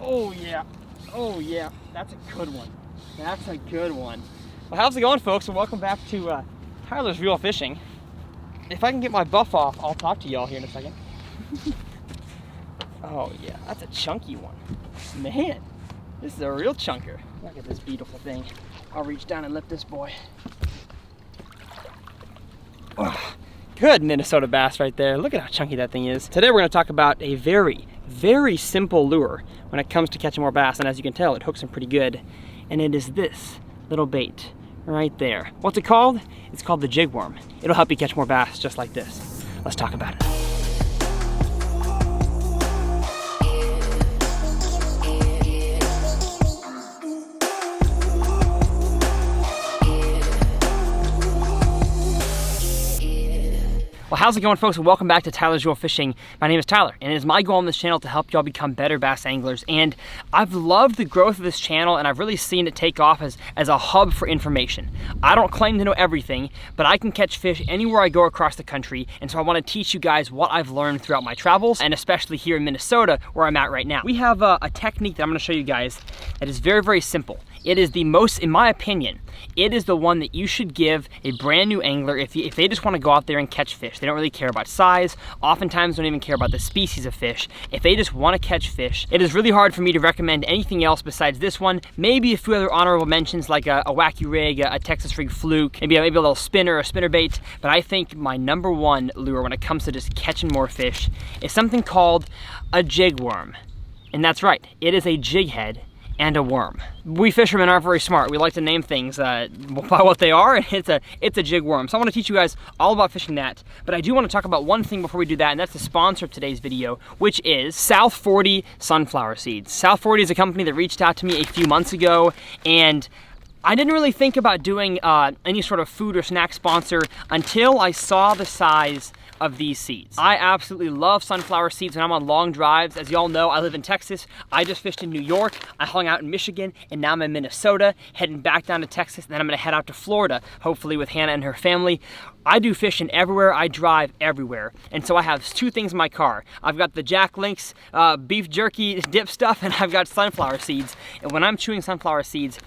Oh yeah, oh yeah, that's a good one. That's a good one. Well, how's it going, folks? And welcome back to Tyler's Real Fishing. If I can get my buff off, I'll talk to y'all here in a second. Oh yeah, that's a chunky one. Man, this is a real chunker. Look at this beautiful thing. I'll reach down and lift this boy. Oh, good Minnesota bass right there. Look at how chunky that thing is. Today we're gonna talk about a very, very simple lure when it comes to catching more bass, and as you can tell, it hooks them pretty good. And it is this little bait right there. What's it called? It's called the jigworm. It'll help you catch more bass just like this. Let's talk about it. Well, how's it going, folks? And welcome back to Tyler's Real Fishing. My name is Tyler, and it is my goal on this channel to help y'all become better bass anglers. And I've loved the growth of this channel, and I've really seen it take off as a hub for information. I don't claim to know everything, but I can catch fish anywhere I go across the country, and so I want to teach you guys what I've learned throughout my travels, and especially here in Minnesota, where I'm at right now. We have a technique that I'm going to show you guys that is very, very simple. It is the most, in my opinion, it is the one that you should give a brand new angler if they just want to go out there and catch fish. They don't really care about size, oftentimes don't even care about the species of fish. If they just want to catch fish, it is really hard for me to recommend anything else besides this one. Maybe a few other honorable mentions like a wacky rig, a Texas rig fluke, maybe a little spinner or spinner bait. But I think my number one lure when it comes to just catching more fish is something called a jigworm. And that's right, it is a jig head and a worm. We fishermen aren't very smart. We like to name things by what they are, and it's a jigworm. So I want to teach you guys all about fishing that, but I do want to talk about one thing before we do that, and that's the sponsor of today's video, which is South 40 Sunflower Seeds. South 40 is a company that reached out to me a few months ago, and I didn't really think about doing any sort of food or snack sponsor until I saw the size of these seeds. I absolutely love sunflower seeds when I'm on long drives. As y'all know, I live in Texas. I just fished in New York. I hung out in Michigan, and now I'm in Minnesota, heading back down to Texas, and then I'm gonna head out to Florida, hopefully with Hannah and her family. I do fishing everywhere, I drive everywhere. And so I have two things in my car. I've got the Jack Link's beef jerky dip stuff, and I've got sunflower seeds. And when I'm chewing sunflower seeds,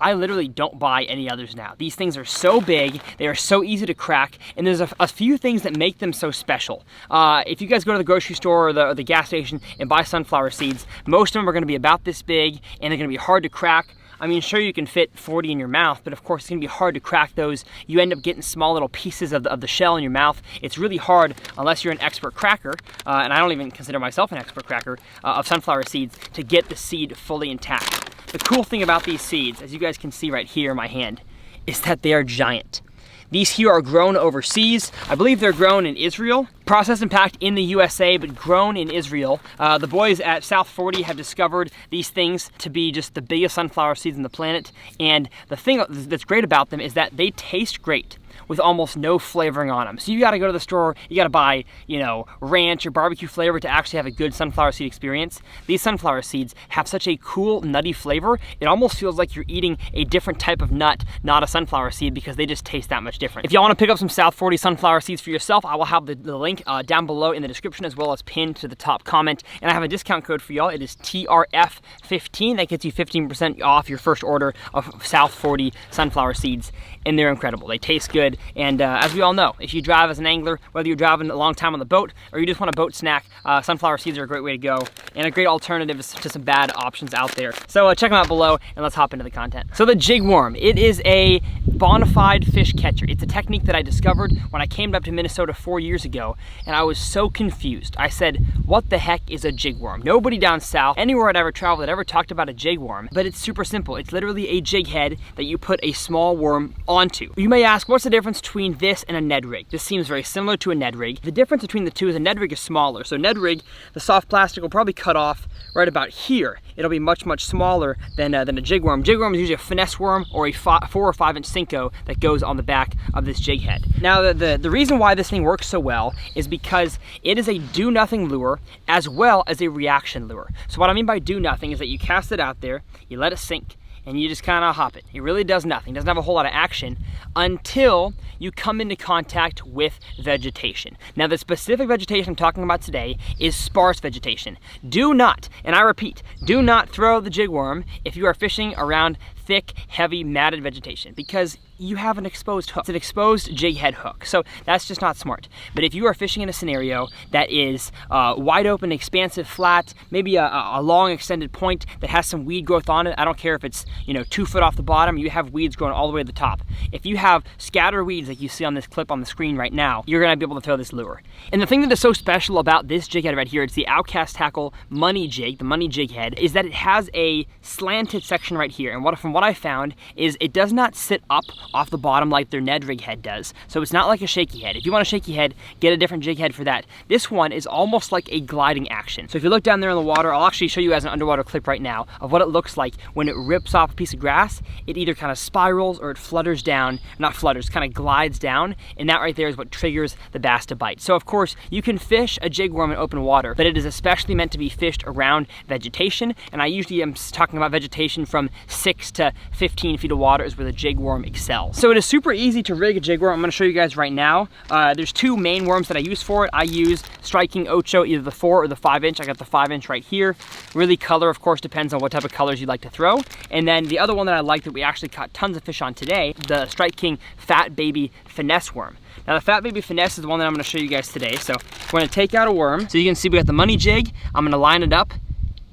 I literally don't buy any others now. These things are so big, they are so easy to crack, and there's a few things that make them so special. If you guys go to the grocery store or the gas station and buy sunflower seeds, most of them are gonna be about this big, and they're gonna be hard to crack. I mean, sure, you can fit 40 in your mouth, but of course it's gonna be hard to crack those. You end up getting small little pieces of the shell in your mouth. It's really hard unless you're an expert cracker, and I don't even consider myself an expert cracker, of sunflower seeds, to get the seed fully intact. The cool thing about these seeds, as you guys can see right here in my hand, is that they are giant. These here are grown overseas. I believe they're grown in Israel. Processed and packed in the USA, but grown in Israel. The boys at South 40 have discovered these things to be just the biggest sunflower seeds on the planet. And the thing that's great about them is that they taste great with almost no flavoring on them. So you gotta go to the store, you gotta buy, you know, ranch or barbecue flavor to actually have a good sunflower seed experience. These sunflower seeds have such a cool, nutty flavor, it almost feels like you're eating a different type of nut, not a sunflower seed, because they just taste that much different. If y'all wanna pick up some South 40 sunflower seeds for yourself, I will have the link down below in the description, as well as pinned to the top comment. And I have a discount code for y'all. It is TRF15. That gets you 15% off your first order of South 40 sunflower seeds. And they're incredible. They taste good. And as we all know, if you drive as an angler, whether you're driving a long time on the boat or you just want a boat snack, sunflower seeds are a great way to go and a great alternative to some bad options out there. So check them out below, and let's hop into the content. So the jigworm, it is a bona fide fish catcher. It's a technique that I discovered when I came up to Minnesota 4 years ago, and I was so confused. I said, what the heck is a jigworm? Nobody down south, anywhere I'd ever traveled, had ever talked about a jigworm, but it's super simple. It's literally a jig head that you put a small worm onto. You may ask, what's the difference between this and a Ned rig? This seems very similar to a Ned rig. The difference between the two is a Ned rig is smaller. So Ned rig, the soft plastic will probably cut off right about here. It'll be much, much smaller than a jigworm. Jigworm is usually a finesse worm or a 4 or 5 inch Senko that goes on the back of this jig head. Now the reason why this thing works so well is because it is a do nothing lure as well as a reaction lure. So what I mean by do nothing is that you cast it out there, you let it sink, and you just kind of hop it. It really does nothing. It doesn't have a whole lot of action until you come into contact with vegetation. Now, the specific vegetation I'm talking about today is sparse vegetation. Do not, and I repeat, do not throw the jigworm if you are fishing around thick, heavy, matted vegetation, because you have an exposed hook. It's an exposed jig head hook, so that's just not smart. But if you are fishing in a scenario that is wide open, expansive, flat, maybe a long extended point that has some weed growth on it, I don't care if it's 2 foot off the bottom, you have weeds growing all the way to the top. If you have scatter weeds like you see on this clip on the screen right now, you're gonna be able to throw this lure. And the thing that is so special about this jig head right here, it's the Outcast Tackle Money Jig, the Money Jig Head, is that it has a slanted section right here. And from what I found is it does not sit up off the bottom like their Ned rig head does. So it's not like a shaky head. If you want a shaky head, get a different jig head for that. This one is almost like a gliding action. So if you look down there in the water, I'll actually show you as an underwater clip right now of what it looks like when it rips off a piece of grass. It either kind of spirals or it flutters down, not flutters, kind of glides down, and that right there is what triggers the bass to bite. So of course, you can fish a jigworm in open water, but it is especially meant to be fished around vegetation, and I usually am talking about vegetation from 6 to 15 feet of water is where the jigworm excels. So it is super easy to rig a jigworm. I'm gonna show you guys right now. There's 2 main worms that I use for it. I use Striking Ocho, either the 4 or the 5-inch. I got the 5-inch right here. Really, color, of course, depends on what type of colors you'd like to throw. And then the other one that I like that we actually caught tons of fish on today, the Strike King Fat Baby Finesse worm. Now the Fat Baby Finesse is the one that I'm gonna show you guys today. So we're gonna take out a worm. So you can see we got the money jig. I'm gonna line it up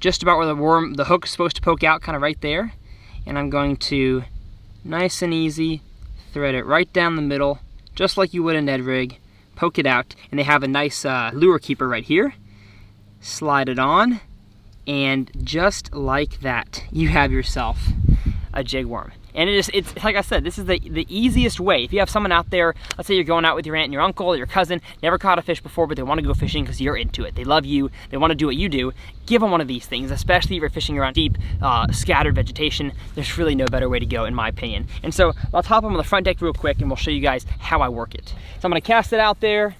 just about where the hook is supposed to poke out, kind of right there. And I'm going to, nice and easy, thread it right down the middle, just like you would a Ned rig, poke it out, and they have a nice lure keeper right here. Slide it on, and just like that, you have yourself a jigworm. And it's like I said, this is the easiest way. If you have someone out there, let's say you're going out with your aunt and your uncle or your cousin, never caught a fish before, but they want to go fishing because you're into it. They love you, they want to do what you do. Give them one of these things, especially if you're fishing around deep, scattered vegetation. There's really no better way to go, in my opinion. And so I'll hop them on the front deck real quick and we'll show you guys how I work it. So I'm gonna cast it out there,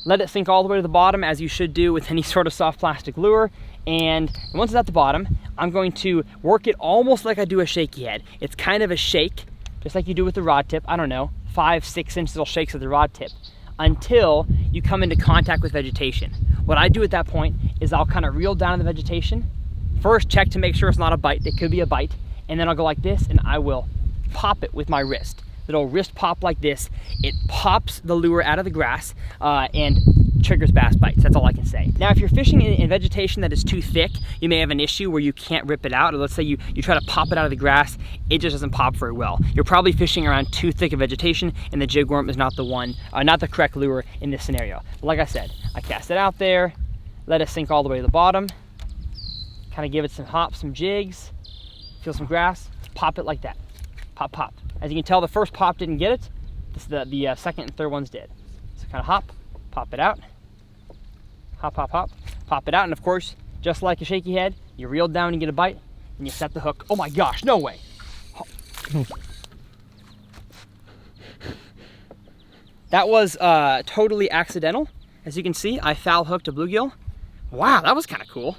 let it sink all the way to the bottom, as you should do with any sort of soft plastic lure. And once it's at the bottom, I'm going to work it almost like I do a shaky head. It's kind of a shake, just like you do with the rod tip. I don't know, 5-6 inch little shakes of the rod tip until you come into contact with vegetation. What I do at that point is I'll kind of reel down in the vegetation. First, check to make sure it's not a bite. It could be a bite. And then I'll go like this and I will pop it with my wrist. Little wrist pop like this. It pops the lure out of the grass and triggers bass bites. That's all I can say. Now, if you're fishing in vegetation that is too thick, you may have an issue where you can't rip it out. Or let's say you try to pop it out of the grass, it just doesn't pop very well. You're probably fishing around too thick of vegetation, and the jigworm is not the one, not the correct lure in this scenario. But like I said, I cast it out there, let it sink all the way to the bottom, kind of give it some hops, some jigs, feel some grass, pop it like that. Pop, pop. As you can tell, the first pop didn't get it. The second and third ones did. So kind of hop, pop it out, hop, hop, hop, pop it out. And of course, just like a shaky head, you reel down and get a bite, and you set the hook. Oh my gosh, no way. That was totally accidental. As you can see, I foul hooked a bluegill. Wow, that was kind of cool.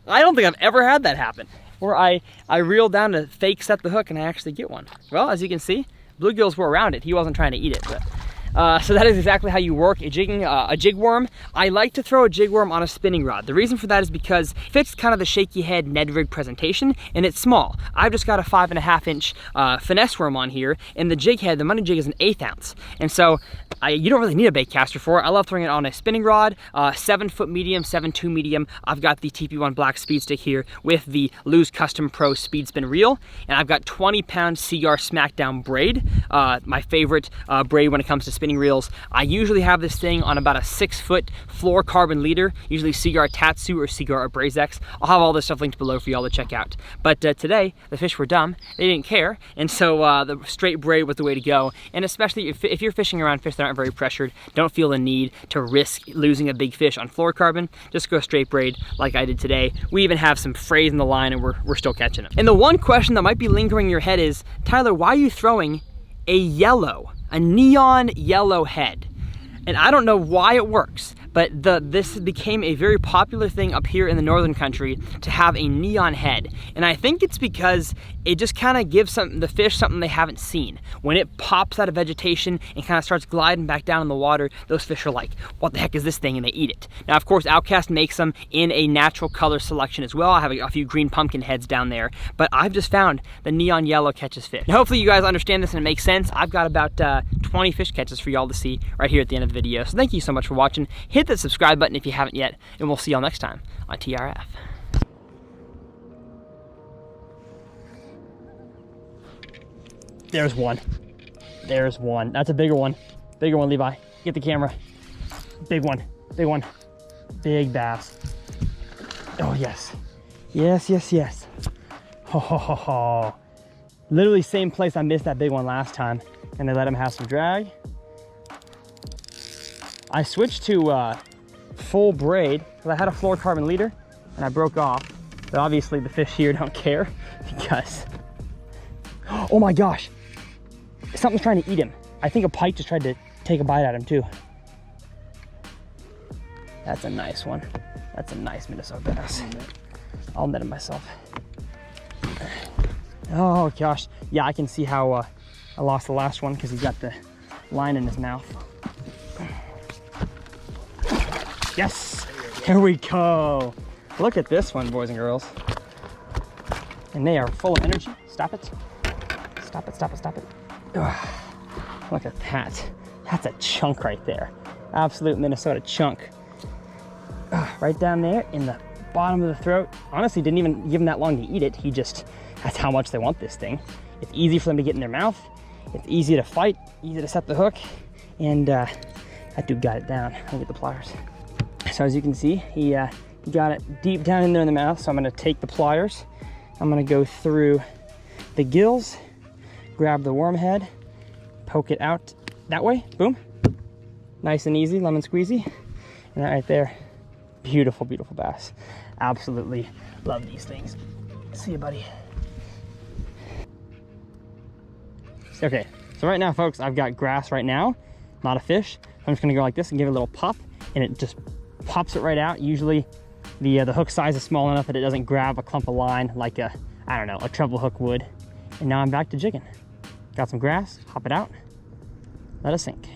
I don't think I've ever had that happen, where I reel down to fake set the hook and I actually get one. Well, as you can see, bluegills were around it. He wasn't trying to eat it, but so that is exactly how you work a jigworm. I like to throw a jigworm on a spinning rod. The reason for that is because it fits kind of the shaky head Ned rig presentation, and it's small. I've just got a 5.5 inch finesse worm on here, and the jig head, the money jig, is an 1/8 ounce. And so you don't really need a bait caster for it. I love throwing it on a spinning rod, 7-foot medium, 7.2 medium. I've got the TP1 black speed stick here with the Lose Custom Pro speed spin reel, and I've got 20-pound CR Smackdown braid, my favorite braid when it comes to spinning reels. I usually have this thing on about a 6-foot fluorocarbon leader, usually CR Tatsu or CR AbrazeX. I'll have all this stuff linked below for y'all to check out. But today, the fish were dumb. They didn't care, and so the straight braid was the way to go. And especially if you're fishing around fish that aren't very pressured, don't feel the need to risk losing a big fish on fluorocarbon. Just go straight braid like I did today. We even have some frays in the line, and we're still catching them. And the one question that might be lingering in your head is, Tyler, why are you throwing a neon yellow head? And I don't know why it works, but this became a very popular thing up here in the northern country to have a neon head. And I think it's because it just kind of gives the fish something they haven't seen. When it pops out of vegetation and kind of starts gliding back down in the water, those fish are like, what the heck is this thing? And they eat it. Now, of course, Outcast makes them in a natural color selection as well. I have a few green pumpkin heads down there, but I've just found the neon yellow catches fish. Now, hopefully you guys understand this and it makes sense. I've got about 20 fish catches for y'all to see right here at the end of the video. So thank you so much for watching. Hit that subscribe button if you haven't yet, and we'll see y'all next time on TRF. There's one. There's one. That's a bigger one. Bigger one, Levi. Get the camera. Big one. Big one. Big bass. Oh, yes. Yes, yes, yes. Ho, ho, ho, ho. Literally same place I missed that big one last time. And I let him have some drag. I switched to full braid because I had a fluorocarbon leader and I broke off. But obviously the fish here don't care because, oh my gosh. Something's trying to eat him. I think a pike just tried to take a bite at him too. That's a nice one. That's a nice Minnesota bass. I'll net him myself. Oh gosh. Yeah, I can see how I lost the last one because he's got the line in his mouth. Yes, here we go. Look at this one, boys and girls. And they are full of energy. Stop it. Stop it, stop it, stop it. Ugh. Look at that. That's a chunk right there. Absolute Minnesota chunk. Right down there in the bottom of the throat. Honestly, didn't even give him that long to eat it. He just, that's how much they want this thing. It's easy for them to get in their mouth. It's easy to fight, easy to set the hook. And that dude got it down. I'll get the pliers. So as you can see, he got it deep down in there in the mouth. So I'm gonna take the pliers. I'm gonna go through the gills, grab the worm head, poke it out that way, boom. Nice and easy, lemon squeezy. And that right there, beautiful, beautiful bass. Absolutely love these things. See you, buddy. Okay, so right now, folks, I've got grass right now, not a fish. I'm just gonna go like this and give it a little pop, and it just pops it right out. Usually the hook size is small enough that it doesn't grab a clump of line like a, I don't know, a treble hook would. And now I'm back to jigging. Got some grass, hop it out, let it sink.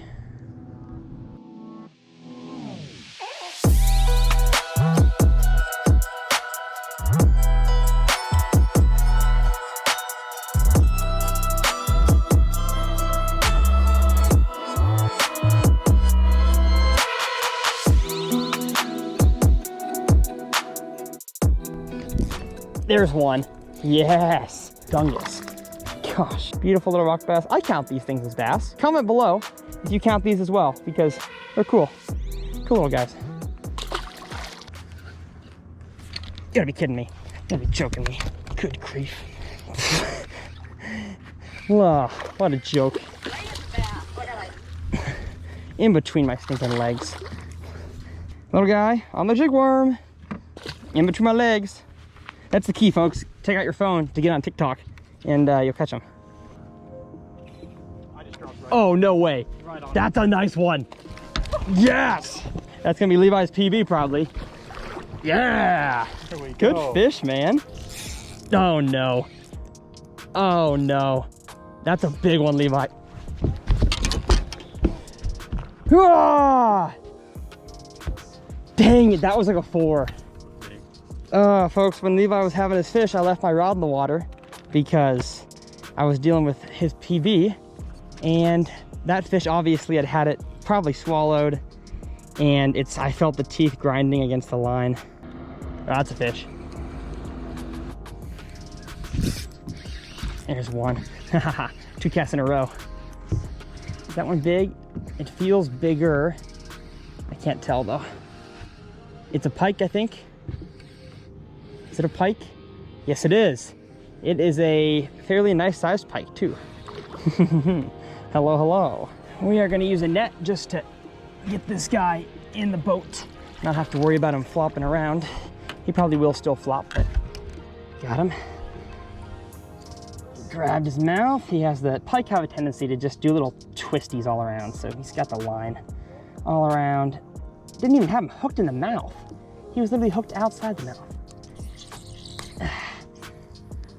There's one. Yes. Gungus. Gosh, beautiful little rock bass. I count these things as bass. Comment below if you count these as well, because they're cool. Cool little guys. You gotta be kidding me. You gotta be joking me. Good grief. Whoa, what a joke. In between my stinking legs. Little guy on the jigworm. In between my legs. That's the key, folks. Take out your phone to get on TikTok, and you'll catch them. Oh, no way. That's a nice one. Yes! That's gonna be Levi's PB, probably. Yeah! Good fish, man. Oh, no. Oh, no. That's a big one, Levi. Ah! Dang it, that was like a 4. Folks, when Levi was having his fish, I left my rod in the water because I was dealing with his PB, and that fish obviously had it probably swallowed, and I felt the teeth grinding against the line. Oh, that's a fish. There's one. 2 casts in a row. Is that one big? It feels bigger. I can't tell though. It's a pike, I think. Is it a pike? Yes, it is. It is a fairly nice sized pike too. Hello, hello. We are gonna use a net just to get this guy in the boat. Not have to worry about him flopping around. He probably will still flop, but got him. Grabbed his mouth. He has the pike have a tendency to just do little twisties all around. So he's got the line all around Didn't even have him hooked in the mouth. He was literally hooked outside the mouth.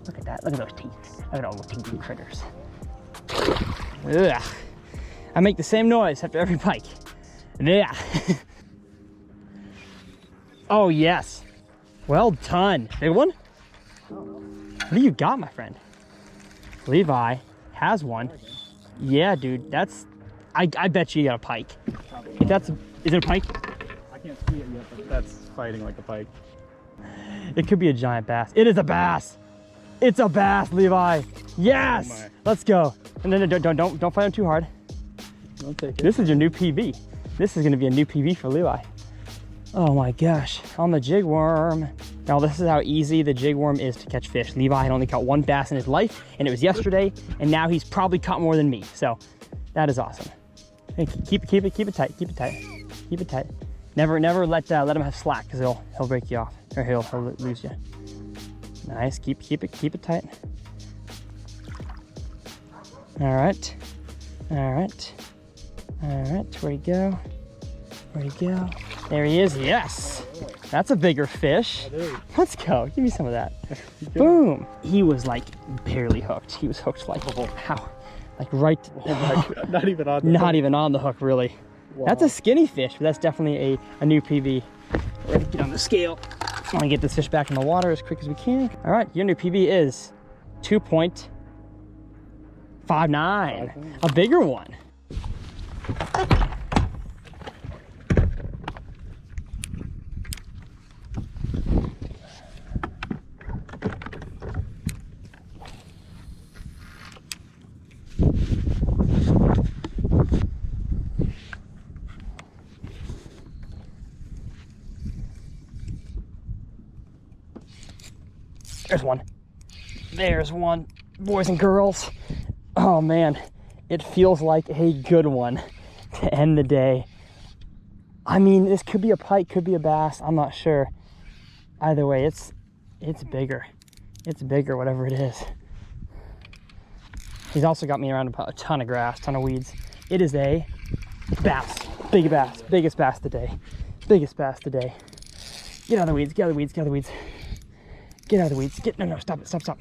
Look at that, look at those teeth. Look at all those teeth critters. Ugh. I make the same noise after every pike. Yeah. Oh yes. Well done. Big one? What do you got, my friend? Levi has one. Yeah, dude, that's, I bet you got a pike. If that's, is it a pike? I can't see it yet, but that's fighting like a pike. It could be a giant bass. It is a bass. It's a bass, Levi. Yes. Oh let's go. And then don't fight him too hard. I'll take it. This is your new PB. This is going to be a new PB for Levi. Oh my gosh, on the jigworm. Now this is how easy the jigworm is to catch fish. Levi had only caught one bass in his life, and it was yesterday, and now he's probably caught more than me. So that is awesome. Hey, keep it tight, keep it tight, keep it tight. Never let him have slack, because he'll break you off, or he'll lose you. Nice, keep it tight. All right, where'd he go? Where'd he go? There he is, yes. That's a bigger fish. Let's go, give me some of that. Boom. He was like barely hooked. He was hooked like, how? Like right, not even on the not hook. even on the hook, really. Wow. That's a skinny fish, but that's definitely a new PB. We're gonna get on the scale. I wanna get this fish back in the water as quick as we can. All right, your new PB is 2.59, a bigger one. There's one. There's one, boys and girls. Oh man, it feels like a good one to end the day. I mean, this could be a pike, could be a bass, I'm not sure. Either way, it's bigger. It's bigger, whatever it is. He's also got me around a ton of grass, ton of weeds. It is a bass, big bass, biggest bass today. Biggest bass today. Get out of the weeds, get out of the weeds, get out of the weeds. Get out of the weeds, no, stop it, stop.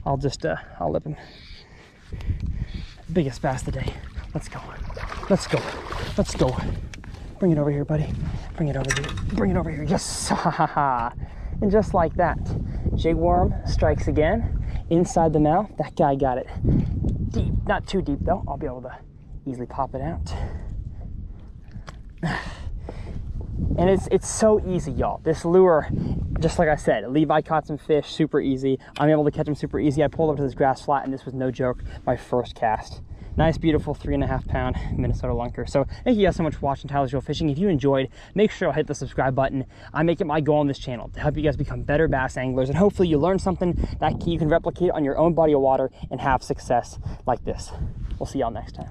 I'll just, I'll lip him. Biggest bass today. Let's go. Bring it over here, buddy. Bring it over here, yes. And just like that, jigworm strikes again, inside the mouth. That guy got it deep, not too deep though. I'll be able to easily pop it out. And it's so easy, y'all. This lure, just like I said, Levi caught some fish super easy. I'm able to catch them super easy. I pulled up to this grass flat, and this was no joke, my first cast. Nice, beautiful 3.5 pound Minnesota lunker. So thank you guys so much for watching Tyler's Reel Fishing. If you enjoyed, make sure to hit the subscribe button. I make it my goal on this channel to help you guys become better bass anglers, and hopefully you learn something that you can replicate on your own body of water and have success like this. We'll see y'all next time.